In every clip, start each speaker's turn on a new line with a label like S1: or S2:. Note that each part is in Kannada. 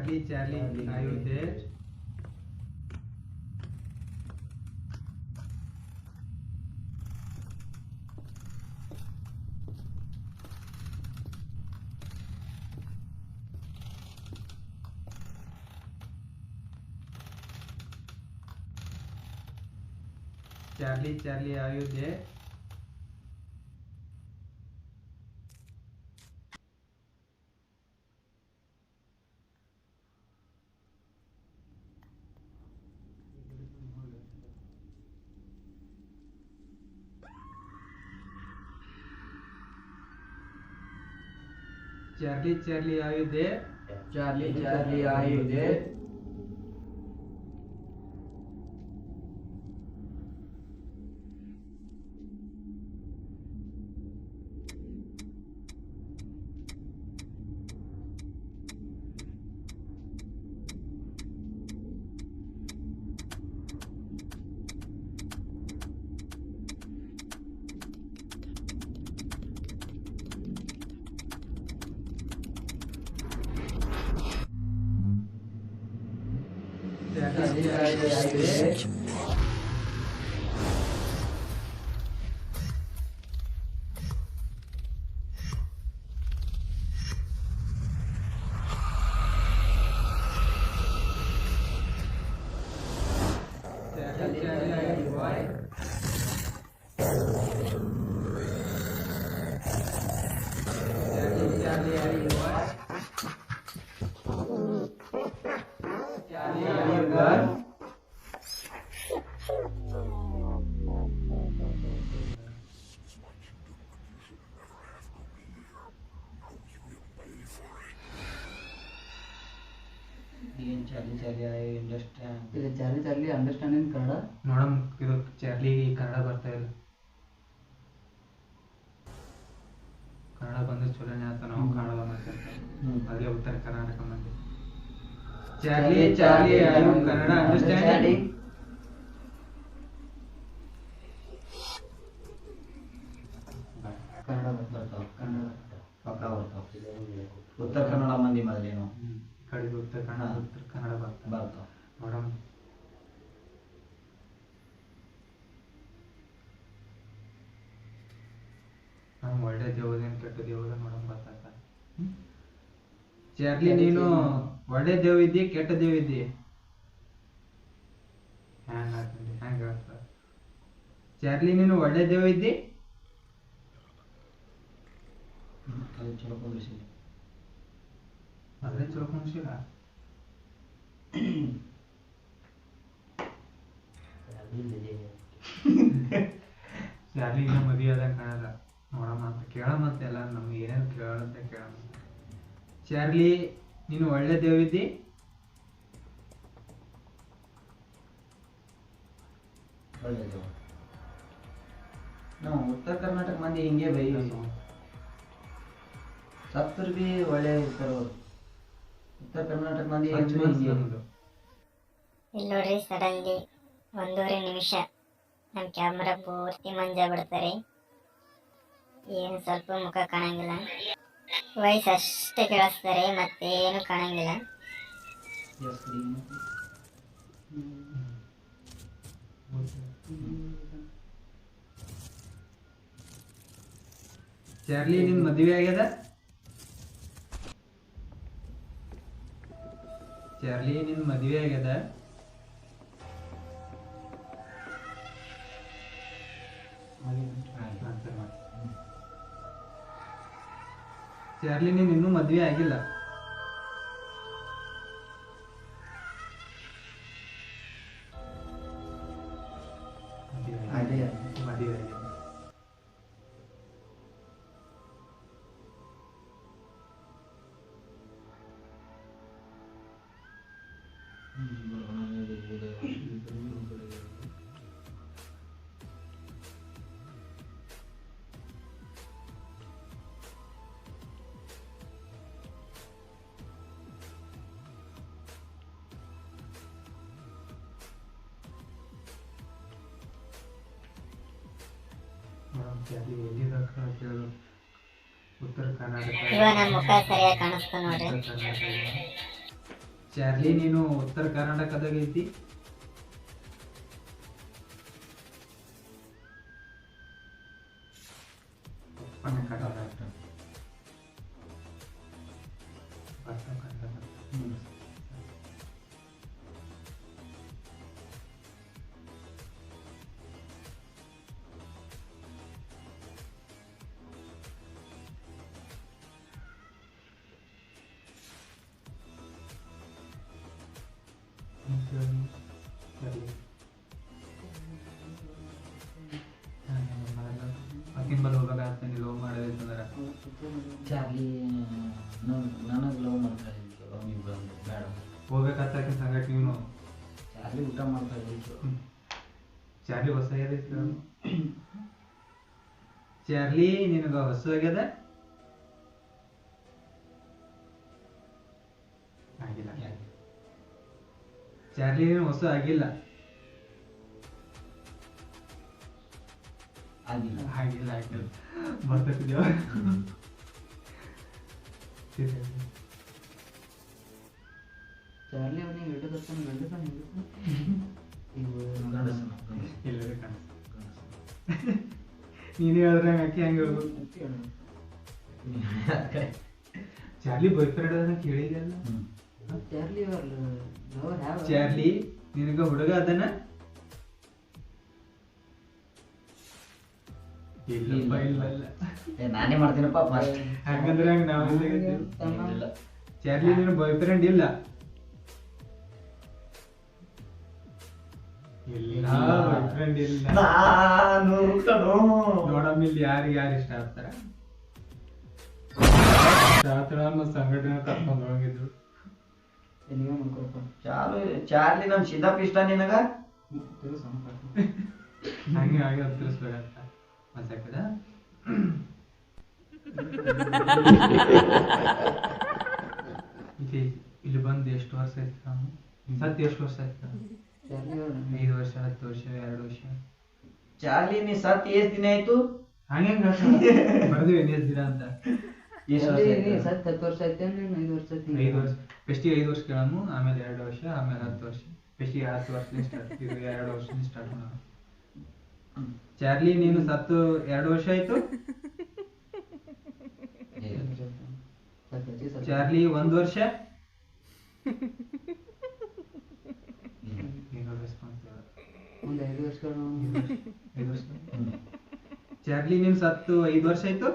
S1: Charlie, are you there? Charlie, are you there? Charlie, are you there?
S2: Charlie, are you there?
S1: Charlie, are you there? Charlie, are you there? Charlie, are you there? Charlie, are you there?
S2: Charlie, I understand.
S3: ಇದು ಚಾರ್ಲಿ ಅಂಡರ್ಸ್ಟ್ಯಾಂಡ್ ಇನ್ ಕನ್ನಡ.
S1: ನೋಡಮ್ ಇದು ಚಾರ್ಲಿ ಕನ್ನಡ ಬರ್ತಾ ಇಲ್ಲ. ಕನ್ನಡ ಬಂದ್ರೆ ಚಲೋನೆ ಅಂತ ನಾವು ಕನ್ನಡ ಮಾತಾಡ್ತೇವೆ. ಅದೇ ಉತ್ತರ ಕರ್ನಾಟಕ ಮಂದಿ. Charlie are you Kannada understanding?
S3: Kannada
S2: ಬರ್ತಾವ.
S3: ಕನ್ನಡ
S2: ಪಕ್ಕ ಬರ್ತಾವ. ಉತ್ತರ ಕನ್ನಡ ಮಂದಿ ಮೊದಲೇನು
S1: ಕಡೆ ಉತ್ತರ ಕನ್ನಡ
S2: ಬರ್ತಾವ.
S1: ನೋಡಮ್ ನಾವು ಒಳ್ಳೆ ದೇವದೇನು ಕೆಟ್ಟ ದೇವದ ನೋಡಮ್ ಬರ್ತಾಕ. ಚಾರ್ಲಿ ನೀನು ಒಳ್ಳೆ ದೇವಿದ್ದಿ ಕೆಟ್ಟ ದೇವಿದ್ದಿ? ಹ್ಯಾಂಗ ಚಾರ್ಲಿ ನೀನು ಒಳ್ಳೆ ದೇವಿದ್ದಿ?
S2: ಅದು ಚಲೋ ಕುಂದ್ರಿಸಿಲ್ಲ.
S1: ಅದೇ ಚಲೋ ಕುಣಿಸಿಲ್ಲ. ಚಾರ್ಲಿ ಈಗ ಮದುವೆ ಆದಾಗ ಕಾಣಲ್ಲ. ನೋಡಮ್ಮ ಅಂತ ಕೇಳಮ್ಮಂತೆ ಎಲ್ಲ ನಮ್ಗೆ ಏನೇನು ಕೇಳಂತೆ ಕೇಳಮ್ಮ. ಚಾರ್ಲಿ ನೀನು ಒಳ್ಳೆ ದೇವಿದ್ದಿ?
S2: ಒಳ್ಳೆಯದು. ನಾವು ಉತ್ತರ ಕರ್ನಾಟಕ ಮಂದಿ ಹಿಂಗೆ ಬೈ ಸತ್ತರ್ ಬಿ ಒಳ್ಳೆ ಇರ್ತಾರ. ಉತ್ತರ ಕರ್ನಾಟಕ ಮಂದಿ ಹೆಚ್ಚು ಹಿಂಗೆ.
S4: ಇಲ್ಲಿ ನೋಡ್ರಿ, ಸಡನ್ಲಿ 1.5 ನಿಮಿಷ ನಮ್ಮ ಕ್ಯಾಮ್ರಾ ಪೂರ್ತಿ ಮಂಜ ಬಿಡ್ತಾರೆ. ಏನು ಸ್ವಲ್ಪ ಮುಖ ಕಾಣಂಗಿಲ್ಲ, ವಾಯ್ಸ್ ಅಷ್ಟೇ ಕೇಳಿಸ್ತಾರೆ, ಮತ್ತೆ ಏನು ಕಾಣಂಗಿಲ್ಲ.
S1: ಚಾರ್ಲಿ ನಿನ್ ಮದುವೆ ಆಗ್ಯದ? ಚಾರ್ಲಿ ನಿನ್ ಮದುವೆ ಆಗ್ಯದ? ಚಾರ್ಲಿ ನೀನ್ ಇನ್ನೂ ಮದುವೆ ಆಗಿಲ್ಲ? ಮದುವೆ ಆಗಿದೆ.
S4: ಇವಾಗ ನಮ್ಮ ಮುಖ ಸರಿಯಾಗಿ ಕಾಣಿಸ್ತಾ ನೋಡ್ರಿ.
S1: ಚಾರ್ಲಿ ನೀನು ಉತ್ತರ ಕರ್ನಾಟಕದಾಗ ಐತಿ. ಅಕ್ಕಿನ ಬಲ್ ಹೋಗ್ಬೇಕಾಗ್ತದೆ, ನೀ ಲವ್ ಮಾಡೋದೈತಂದ್ರೆ
S2: ಚಾರ್ಲಿ ನನಗೆ ಲವ್ ಮಾಡ್ತಾ ಇದ್ರು ನೀವು ಬಂದು ಬೇಡ.
S1: ಹೋಗ್ಬೇಕಾಗ್ತಕ್ಕ ಸಂಗಟ ನೀನು.
S2: ಚಾರ್ಲಿ ಊಟ ಮಾಡ್ತಾ ಇದ್ರು.
S1: ಚಾರ್ಲಿ ಹೊಸ ಆಗ್ಯದ. ಚಾರ್ಲಿ ನಿನಗ ಹೊಸ ಆಗ್ಯದ ಆಗಿಲ್ಲ. ಚಾರ್ಲಿ ನೀನು ಹೊಸ ಆಗಿಲ್ಲ.
S2: ಆಗಿಲ್ಲ
S1: ಆಗಿಲ್ಲ ಆಗಿಲ್ಲ ಬರ್ತಿದ್ದೇವ.
S3: ಚಾರ್ಲಿ ಅವನಿಗೆ ಹಿಡಿದತ್ತಾನ ಗಂಡಸನ
S1: ಇಲ್ಲ ಕಾಣ ನೀನೇ ಹೇಳಿದ್ರೆ ಅಕ್ಕಿ ಹಂಗೆ ಹೇಳ್ಬೋದು. ಚಾರ್ಲಿ ಬಾಯ್ ಫ್ರೆಂಡ್ ಅದನ್ನ ಕೇಳಿದೆಲ್ಲ.
S3: ಚಾರ್ಲಿ
S1: ಚಾರ್ಲಿ ನಿನಗ ಹುಡುಗ ಅದನ್ನ ಇಲ್ಲಪ್ಪ ಇಲ್ಲ
S2: ನಾನೇ ಮಾಡ್ತೀನಪ್ಪ ಫಸ್ಟ್.
S1: ಹಂಗಂದ್ರೆ ಹಂಗ ನಾವು ಚಾರ್ಲಿ ನಿನ್ನ ಬಾಯ್ ಫ್ರೆಂಡ್ ಇಲ್ಲ. ಇಲ್ಲ ಬಾಯ್ ಫ್ರೆಂಡ್ ಇಲ್ಲ. ನೋಡಮ್ಮ ಇಲ್ಲಿ ಯಾರಿಗೆ ಯಾರು ಇಷ್ಟ ಆಗ್ತಾರ. ಸಂಘಟನೆ ಕರ್ಕೊಂಡು ಹೋಗಿದ್ರು.
S3: ನೀವೇ ಮಾಡ್ಕೊಳಪ್ಪ.
S2: ಚಾರ್ಲಿ ನಮ್ ಸಿದ್ದಪ್ಪ ಇಷ್ಟ ನಿನಗ?
S1: ಹಂಗೆ ಹಾಗೆ ಹತ್ತಿರಿಸ್ಬೇಕಂತ ಮಸಾಕದ. ಇಲ್ಲಿ ಬಂದು ಎಷ್ಟು ವರ್ಷ ಆಯ್ತು ನಾನು? ಸತ್ ಎಷ್ಟು ವರ್ಷ ಆಯ್ತು? 5 ವರ್ಷ, 10 ವರ್ಷ, 2 ವರ್ಷ.
S2: ಚಾರ್ಲಿ ನೀ ಸತ್ ಎಷ್ಟ್ ದಿನ ಆಯ್ತು?
S1: ಹಂಗೆ ಬರ್ದಿವಿ ಎಷ್ಟು ದಿನ ಅಂತ.
S3: ಸತ್ 10 ವರ್ಷ ಆಯ್ತು, 5 ವರ್ಷ ಆಯ್ತು.
S1: 5 ವರ್ಷ ಫಸ್ಟಿಗೆ 5 ವರ್ಷ ಕೇಳಮ್ಮ, ಆಮೇಲೆ 2 ವರ್ಷ, ಆಮೇಲೆ 10 ವರ್ಷ. ಫಸ್ಟಿಗೆ 10 ವರ್ಷದಿಂದ ಸ್ಟಾರ್ಟ್, ಇದು 2 ವರ್ಷದಿಂದ ಸ್ಟಾರ್ಟ್ ಮಾಡೋಣ. ಚಾರ್ಲಿ ನೀನು ಸತ್ತು 2 ವರ್ಷ ಆಯ್ತು. ಚಾರ್ಲಿ 1 ವರ್ಷ.
S3: ಒಂದು 5 ವರ್ಷಗಳು.
S1: 5 ವರ್ಷ. ಚಾರ್ಲಿ ನೀನು ಸತ್ತು 5 ವರ್ಷ ಆಯ್ತು.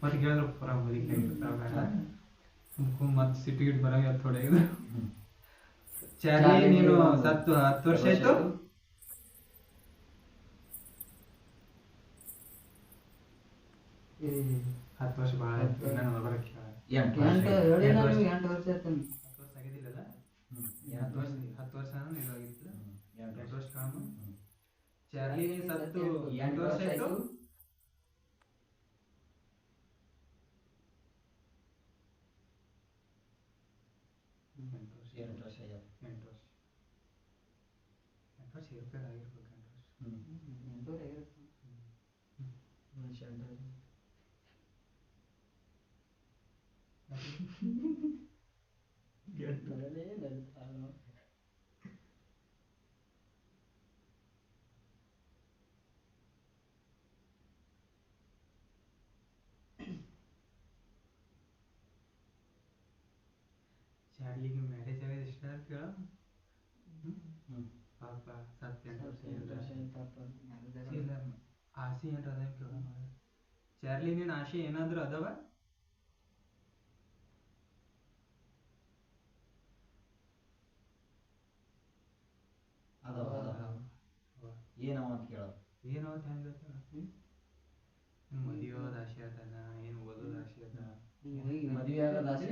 S1: ಮತ್ತೆ ಕೇಳಿದ್ರು ಪರ ಮತ್ತೆ ಸಿಟಿ ಗಿಟ್ ಬರಂಗ ಥೋಡೆ ಇದು. ಚಾರ್ಲಿ ನೀನು ಸತ್ತು 10 ವರ್ಷ ಆಯ್ತು. ಹತ್ತು ವರ್ಷ ಭಾಳ ಆಯ್ತು. ನಾನು ಬರಕ್ಕೆ
S3: 8 ವರ್ಷ ಆಯ್ತು.
S1: 10 ವರ್ಷ ಆಗಿದ್ದಿಲ್ಲಲ್ಲ. 10 ವರ್ಷ ಇದಾಗಿತ್ತು. 8 ವರ್ಷ ಕಾಮ. ಚಾರ್ಲಿ ಸತ್ತು 8 ವರ್ಷ ಆಯ್ತು. 8 ವರ್ಷ ಆಗಿರ್ಬೇಕು. 8 ವರ್ಷ ಇರ್ಬೇಕಾಗಿರ್ಬೇಕು. 8 ವರ್ಷ. ಚಾರ್ಲಿಗೆ ಮ್ಯಾರೇಜ್ ಆಗೋದು ಇಷ್ಟ ಕೇಳ. ಪಾಪ ಸತ್ಯ ಆಸೆ ಏನ್ರ ಅದ ಕೇಳ. ಚಾರ್ಲಿ ನೀನ್ ಆಸೆ ಏನಾದ್ರು ಅದಾವ?
S2: ಏನವ ಅಂತ ಕೇಳ.
S1: ಏನವ ಹೆಂಗ ಮದುವೆ ಆಗೋದು ಆಸೆ ಅದ, ಏನು ಓದೋದು ಆಸೆ ಅದ?
S2: ಮದುವೆ ಆಗೋದು ಆಸೆ